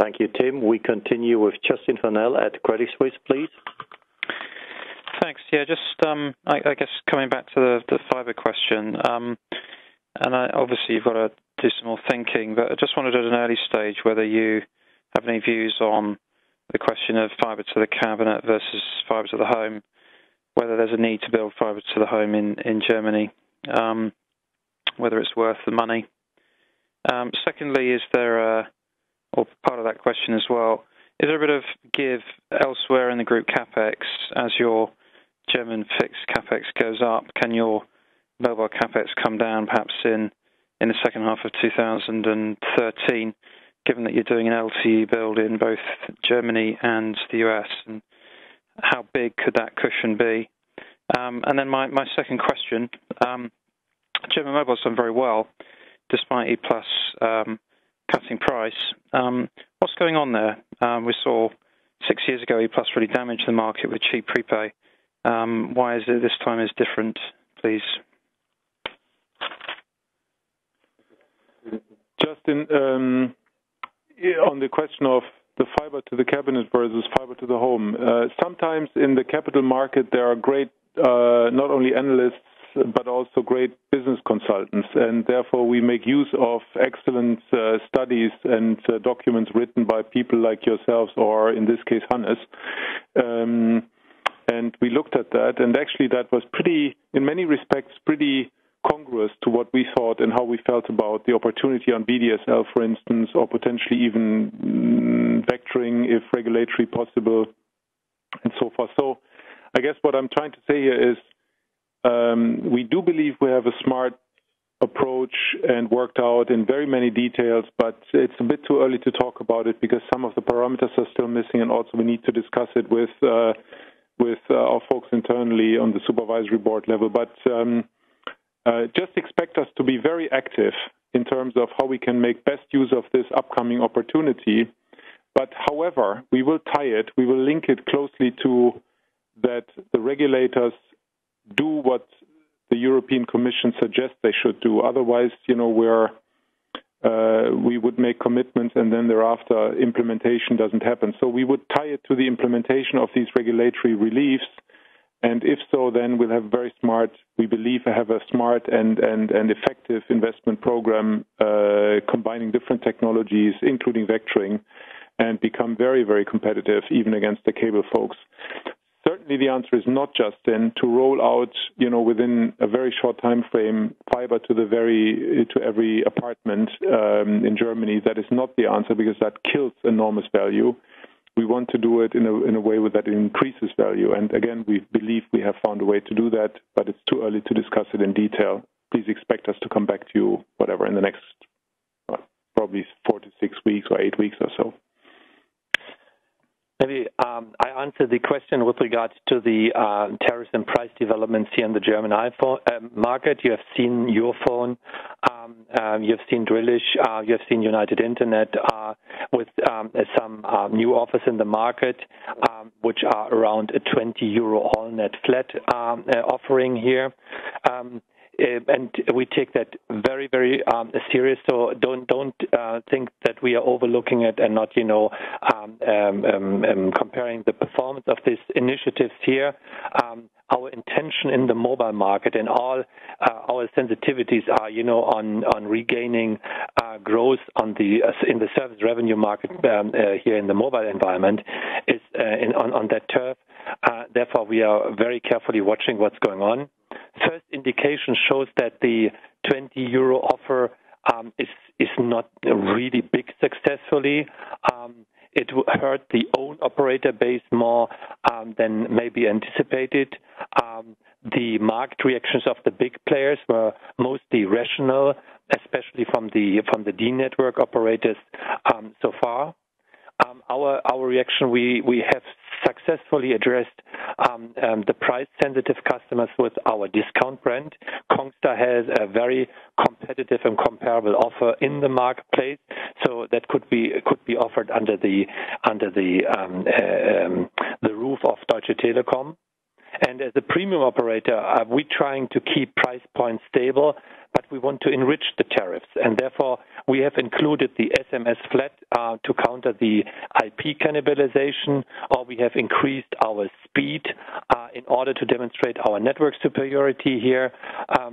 Thank you, Tim. We continue with Justin Fennell at Credit Suisse, please. Thanks. Yeah, just I guess coming back to the fiber question, and obviously you've got to do some more thinking, but I just wondered at an early stage whether you have any views on the question of fiber to the cabinet versus fiber to the home, whether there's a need to build fiber to the home in Germany, whether it's worth the money. Secondly, is there or part of that question as well, is there a bit of give elsewhere in the group CapEx as your German fixed CapEx goes up? Can your mobile CapEx come down perhaps in the second half of 2013, given that you're doing an LTE build in both Germany and the US? And how big could that cushion be? And then my second question, German mobile's done very well, despite E Plus cutting price. What's going on there? We saw 6 years ago E Plus really damaged the market with cheap prepay. Why is it this time is different, please? Justin, on the question of the fiber to the cabinet versus fiber to the home, sometimes in the capital market there are great not only analysts but also great business consultants, and therefore we make use of excellent studies and documents written by people like yourselves, or in this case Hannes. And we looked at that, and actually that was pretty, in many respects, pretty congruous to what we thought and how we felt about the opportunity on VDSL, for instance, or potentially even vectoring if regulatory possible, and so forth. So I guess what I'm trying to say here is we do believe we have a smart approach and worked out in very many details, but it's a bit too early to talk about it because some of the parameters are still missing, and also we need to discuss it with our folks internally on the supervisory board level. But just expect us to be very active in terms of how we can make best use of this upcoming opportunity. But however, we will tie it, we will link it closely to that the regulators do what the European Commission suggests they should do. Otherwise, we would make commitments and then thereafter implementation doesn't happen. So we would tie it to the implementation of these regulatory reliefs. And if so, then we'll have we believe have a smart and effective investment program combining different technologies, including vectoring, and become very, very competitive even against the cable folks. Certainly the answer is not just then to roll out, within a very short time frame, fiber to every apartment in Germany. That is not the answer, because that kills enormous value. We want to do it in a way that it increases value. And again, we believe we have found a way to do that, but it's too early to discuss it in detail. Please expect us to come back to you, in the next probably 4 to 6 weeks or 8 weeks or so. Maybe I answer the question with regards to the tariffs and price developments here in the German iPhone market. You have seen your phone, you have seen Drillish, you have seen United Internet with some new offers in the market, which are around a €20 all-net flat offering here. And we take that very, very serious. So don't think that we are overlooking it and not, comparing the performance of these initiatives here. Our intention in the mobile market and all our sensitivities are, on regaining growth in the service revenue market here in the mobile environment is on that turf. Therefore, we are very carefully watching what's going on. First indication shows that the €20 offer is not really big successfully. It hurt the own operator base more than maybe anticipated. The market reactions of the big players were mostly rational, especially from the D network operators so far. Our reaction, we have successfully addressed the price-sensitive customers with our discount brand. Kongstar has a very competitive and comparable offer in the marketplace, so that could be offered under the roof of Deutsche Telekom. And as a premium operator, we're trying to keep price points stable, but we want to enrich the tariffs. And therefore, we have included the SMS flat to counter the IP cannibalization, or we have increased our speed in order to demonstrate our network superiority here,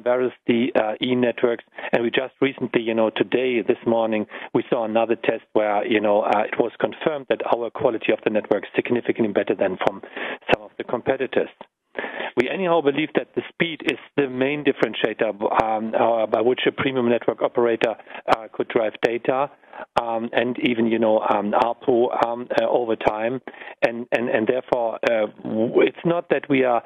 whereas the e-networks. And we just recently, today, this morning, we saw another test where, it was confirmed that our quality of the network is significantly better than from some of the competitors. We anyhow believe that the speed is the main differentiator by which a premium network operator could drive data and even, ARPU over time. And therefore, it's not that we are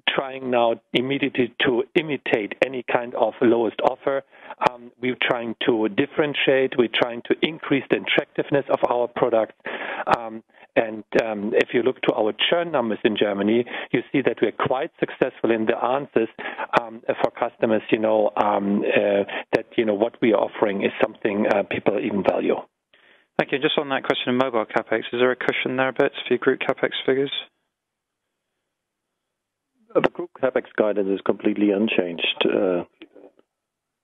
trying now immediately to imitate any kind of lowest offer. We're trying to differentiate. We're trying to increase the attractiveness of our product. And if you look to our churn numbers in Germany, you see that we're quite successful in the answers for customers, that, what we are offering is something people even value. Thank you. Just on that question of mobile CapEx, is there a cushion there a bit for your group CapEx figures? The group CapEx guidance is completely unchanged,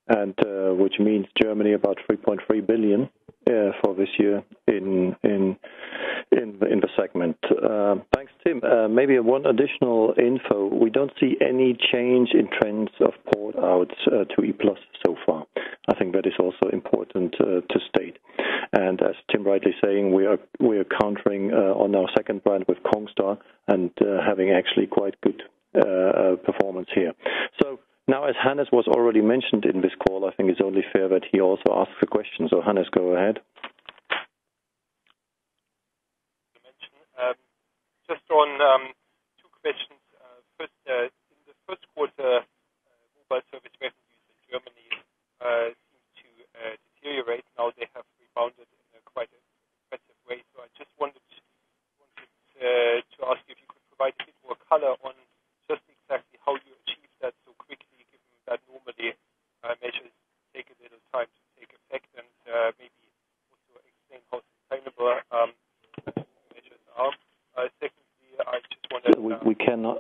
and which means Germany about 3.3 billion for this year in the segment. Thanks, Tim. Maybe one additional info. We don't see any change in trends of port outs to E+ so far. I think that is also important to state. And as Tim rightly saying, we are countering on our second brand with Kongstar and having actually quite good performance here. So now, as Hannes was already mentioned in this call, I think it's only fair that he also asks a question. So Hannes, go ahead. Just on two questions. First, in the first quarter, mobile service revenues in Germany seem to deteriorate. Now they have rebounded in a quite impressive way. So I just wanted to ask if you could provide a bit more color on just exactly how you achieved that so quickly, given that normally measures take a little time to take effect, and maybe also explain how sustainable measures are. Secondly, I just wanted...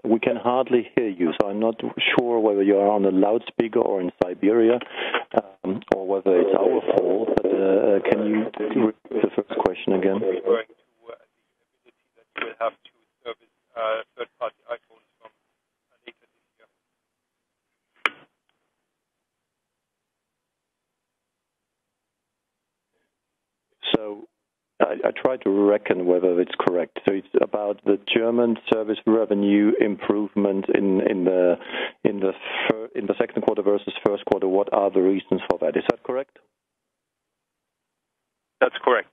We can hardly hear you, so I'm not sure whether you are on a loudspeaker or in Siberia, or whether it's our fault. But can you repeat the first question again? Referring to the ability that you will have to service third-party iPhones from later this year. So I try to reckon whether it's correct. So it's about the German service revenue improvement in the second quarter versus first quarter. What are the reasons for that? Is that correct? That's correct.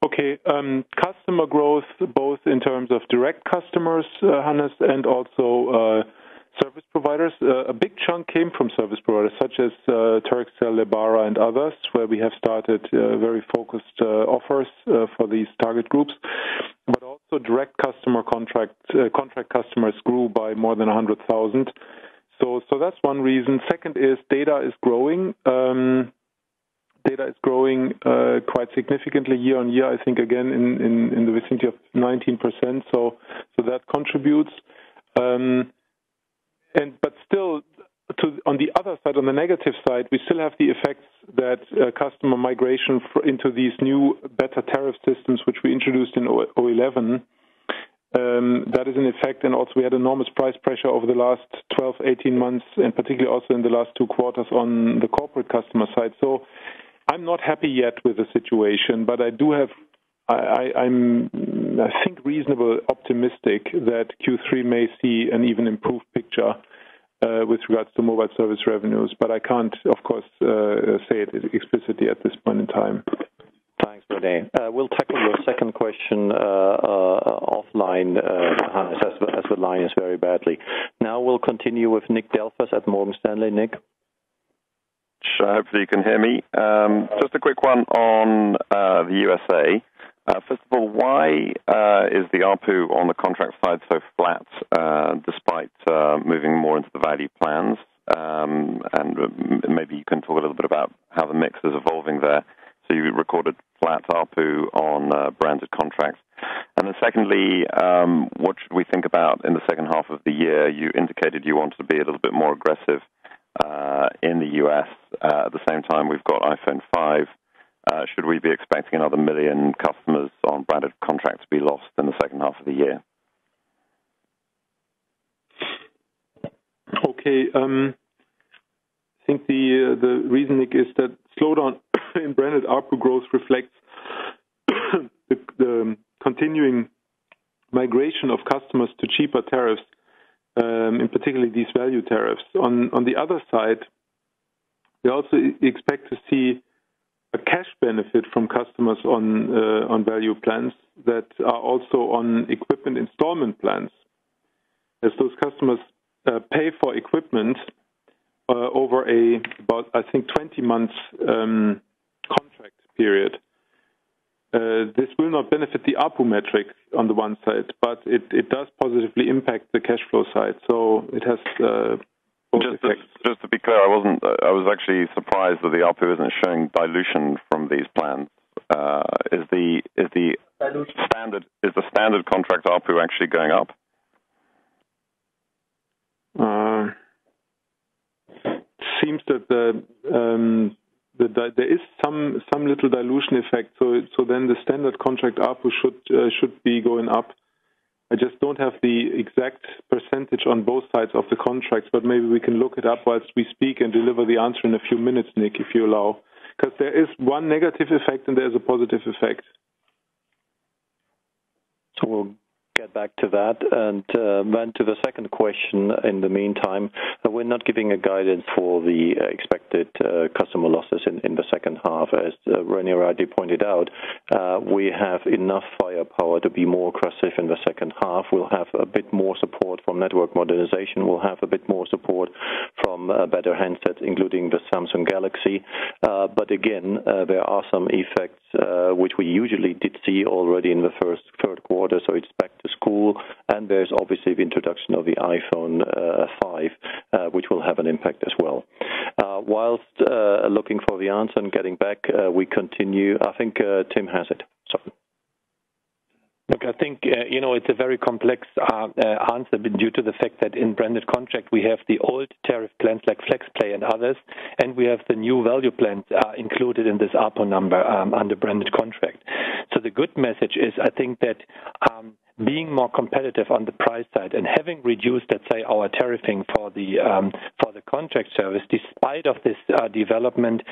Okay. Customer growth, both in terms of direct customers, Hannes, and also service providers. A big chunk came from service providers such as Turkcell, Lebara, and others, where we have started very focused offers for these target groups. But also direct customer contract customers grew by more than 100,000. So that's one reason. Second is data is growing. Data is growing quite significantly year on year. I think again in the vicinity of 19%. So that contributes. But still, on the other side, on the negative side, we still have the effects that customer migration into these new better tariff systems, which we introduced in 2011, that is an effect. And also we had enormous price pressure over the last 12, 18 months, and particularly also in the last 2 quarters on the corporate customer side. So I'm not happy yet with the situation, but I do have, I'm think, reasonable optimistic that Q3 may see an even improved picture with regards to mobile service revenues. But I can't, of course, say it explicitly at this point in time. Thanks, Rene. We'll tackle your second question offline, Hannes, as the line is very badly. Now we'll continue with Nick Delfas at Morgan Stanley. Nick? Hopefully you can hear me. Just a quick one on the USA. First of all, why is the ARPU on the contract side so flat despite moving more into the value plans? And maybe you can talk a little bit about how the mix is evolving there. So you recorded flat ARPU on branded contracts. And then secondly, what should we think about in the second half of the year? You indicated you wanted to be a little bit more aggressive in the US. At the same time, we've got iPhone 5. Should we be expecting another 1 million customers on branded contracts to be lost in the second half of the year? Okay. I think the reason, Nick, is that slowdown in branded ARPU growth reflects the continuing migration of customers to cheaper tariffs, in particular these value tariffs. On the other side, we also expect to see a cash benefit from customers on value plans that are also on equipment installment plans, as those customers pay for equipment over about 20 months contract period. This will not benefit the ARPU metric on the one side, but it does positively impact the cash flow side. So it has both effects. Just to be clear, I was actually surprised that the ARPU isn't showing dilution from these plans. Is the standard contract ARPU actually going up? Seems that there is some little dilution effect. So then the standard contract ARPU should be going up. I just don't have the exact percentage on both sides of the contracts, but maybe we can look it up whilst we speak and deliver the answer in a few minutes, Nick, if you allow. Because there is one negative effect and there is a positive effect. So we'll get back to that. And then to the second question in the meantime, we're not giving a guidance for the expected customer losses in the second half. As René rightly pointed out, we have enough firepower to be more aggressive in the second half. We'll have a bit more support from network modernization. We'll have a bit more support from better handsets, including the Samsung Galaxy. But again, there are some effects which we usually did see already in the third quarter. So it's back to school, and there's obviously the introduction of the iPhone 5, which will have an impact as well. Whilst looking for the answer and getting back, we continue. I think Tim has it. Sorry. Look, I think, it's a very complex answer due to the fact that in branded contract we have the old tariff plans like FlexPlay and others, and we have the new value plans included in this ARPU number under branded contract. So the good message is, I think that being more competitive on the price side and having reduced, let's say, our tariffing for the contract service, despite of this development,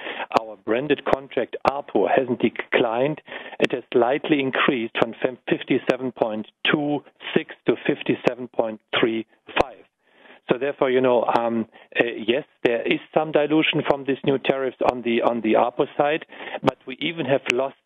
our branded contract ARPU hasn't declined. It has slightly increased from 57.26 to 57.35. So therefore, yes, there is some dilution from these new tariffs on the ARPU side, but we even have lost,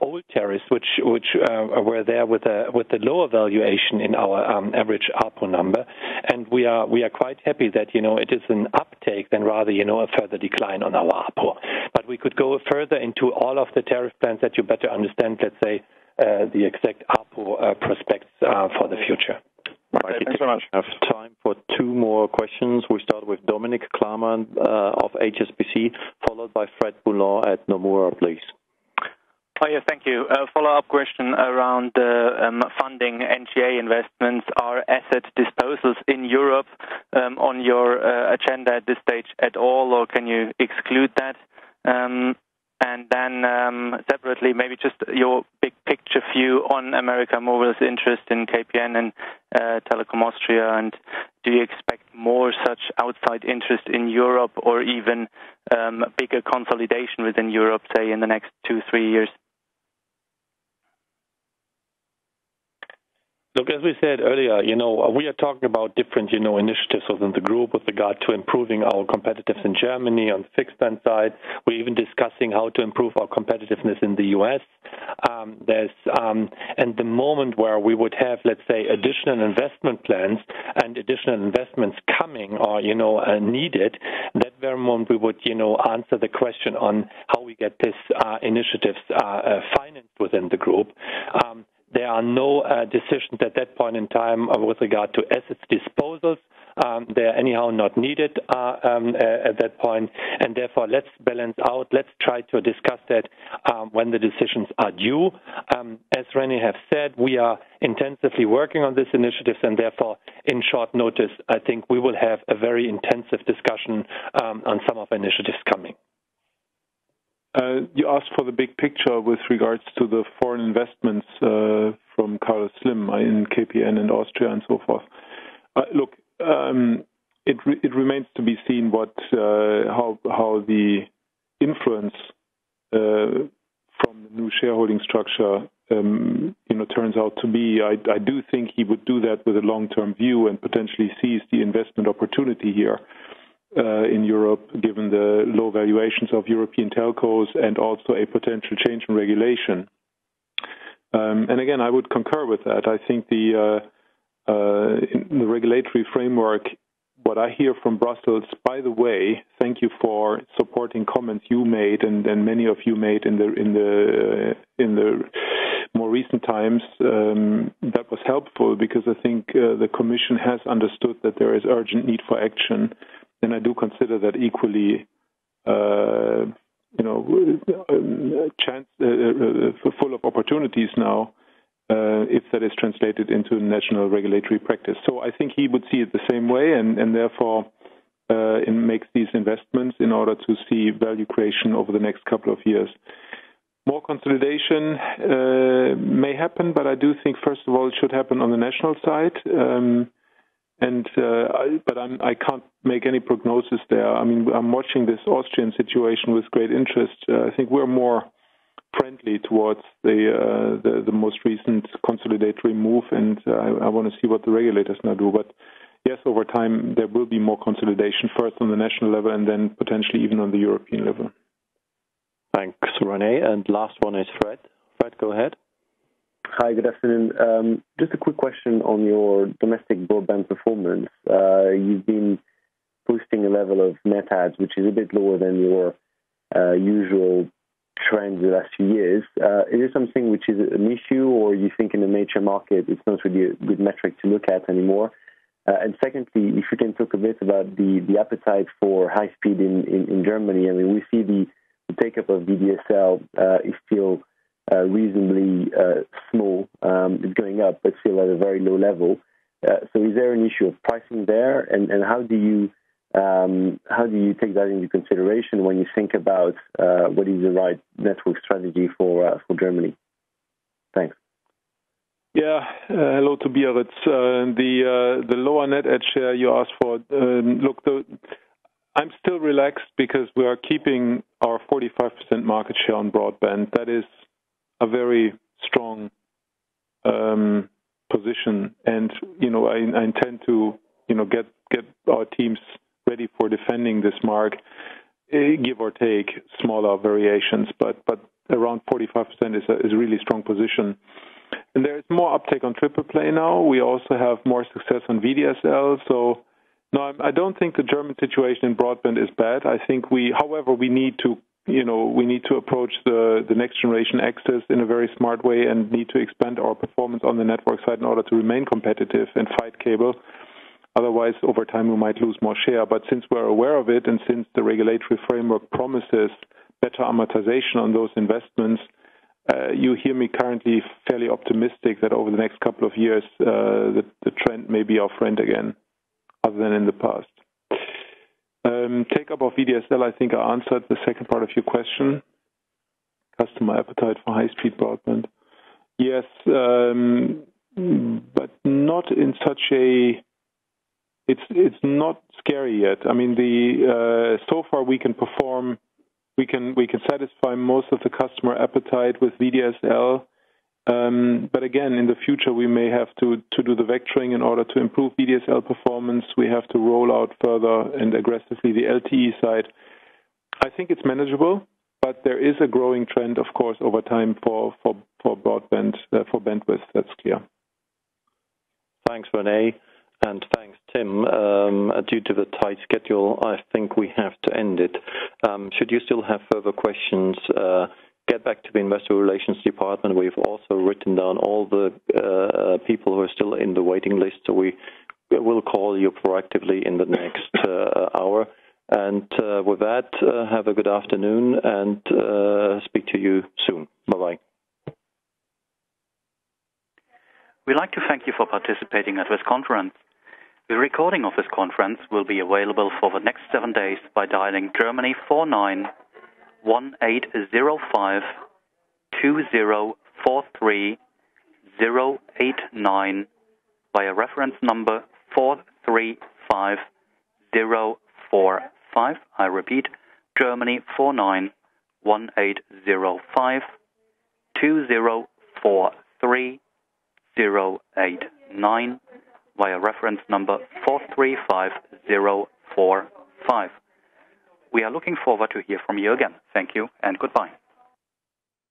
old tariffs which were there with a lower valuation in our average ARPU number, and we are quite happy that it is an uptake than rather a further decline on our ARPU. But we could go further into all of the tariff plans that you better understand, let's say, the exact ARPU prospects for the future. Okay, thanks so much. We have time for two more questions. We start with Dominic Klarmann of HSBC, followed by Fred Boulon at Nomura, please. Oh, yes, thank you. A follow-up question around funding NGA investments. Are asset disposals in Europe on your agenda at this stage at all, or can you exclude that? And then separately, maybe just your big picture view on America Mobil's interest in KPN and Telekom Austria, and do you expect more such outside interest in Europe or even bigger consolidation within Europe, say, in the next 2-3 years? Look, as we said earlier, we are talking about different, initiatives within the group with regard to improving our competitiveness in Germany on the fixed band side. We're even discussing how to improve our competitiveness in the U.S. There's and the moment where we would have, let's say, additional investment plans and additional investments coming or, needed, that very moment we would, answer the question on how we get this initiatives financed within the group. There are no decisions at that point in time with regard to assets disposals. They are anyhow not needed at that point, and therefore let's balance out. Let's try to discuss that when the decisions are due. As René have said, we are intensively working on these initiatives, and therefore, in short notice, I think we will have a very intensive discussion on some of the initiatives coming. You asked for the big picture with regards to the foreign investments from Carlos Slim in KPN and Austria and so forth. Look, it remains to be seen how the influence from the new shareholding structure turns out to be. I do think he would do that with a long-term view and potentially seize the investment opportunity here in Europe, given the low valuations of European telcos and also a potential change in regulation. And again, I would concur with that. I think in the regulatory framework, what I hear from Brussels, by the way, thank you for supporting comments you made and many of you made in the more recent times. That was helpful because I think the Commission has understood that there is urgent need for action. And I do consider that equally, full of opportunities now, if that is translated into national regulatory practice. So I think he would see it the same way, and therefore it makes these investments in order to see value creation over the next couple of years. More consolidation may happen, but I do think, first of all, it should happen on the national side. But I can't make any prognosis there. I mean, I'm watching this Austrian situation with great interest. I think we're more friendly towards the most recent consolidatory move, and I want to see what the regulators now do. But yes, over time there will be more consolidation, first on the national level and then potentially even on the European level. Thanks, René. And last one is Fred. Fred, go ahead. Hi, good afternoon. Just a quick question on your domestic broadband performance. You've been posting a level of net adds which is a bit lower than your usual trend the last few years. Is it something which is an issue, or you think in a mature market it's not really a good metric to look at anymore? And secondly, if you can talk a bit about the appetite for high speed in Germany. I mean, we see the take-up of VDSL is still reasonably small. It's going up, but still at a very low level. So is there an issue of pricing there? And how do you take that into consideration when you think about what is the right network strategy for Germany? Thanks. Yeah, hello to Biarritz. The lower net add share you asked for. I'm still relaxed because we are keeping our 45% market share on broadband. That is a very strong position, and I intend to get our teams ready for defending this mark, give or take smaller variations, but around 45% is a really strong position. And there is more uptake on triple play now. We also have more success on VDSL. So no, I don't think the German situation in broadband is bad. I think however, we need to approach the next generation access in a very smart way and need to expand our performance on the network side in order to remain competitive and fight cable. Otherwise, over time, we might lose more share. But since we're aware of it, and since the regulatory framework promises better amortization on those investments, you hear me currently fairly optimistic that over the next couple of years, the trend may be our friend again, other than in the past. Take up of VDSL, I think I answered the second part of your question. Customer appetite for high-speed broadband. Yes, but not in such a... It's not scary yet. I mean, so far we can perform, we can satisfy most of the customer appetite with VDSL. But again, in the future, we may have to do the vectoring in order to improve VDSL performance. We have to roll out further and aggressively the LTE side. I think it's manageable, but there is a growing trend, of course, over time for broadband, for bandwidth. That's clear. Thanks, René. And thanks, Tim. Due to the tight schedule, I think we have to end it. Should you still have further questions, get back to the Investor Relations Department. We've also written down all the people who are still in the waiting list, so we will call you proactively in the next hour. And with that, have a good afternoon and speak to you soon. Bye-bye. We'd like to thank you for participating at this conference. The recording of this conference will be available for the next 7 days by dialing Germany 49-1805-2043-089 via reference number 435045. I repeat, Germany 49-1805-2043-089 via reference number 435045. We are looking forward to hear from you again. Thank you and goodbye.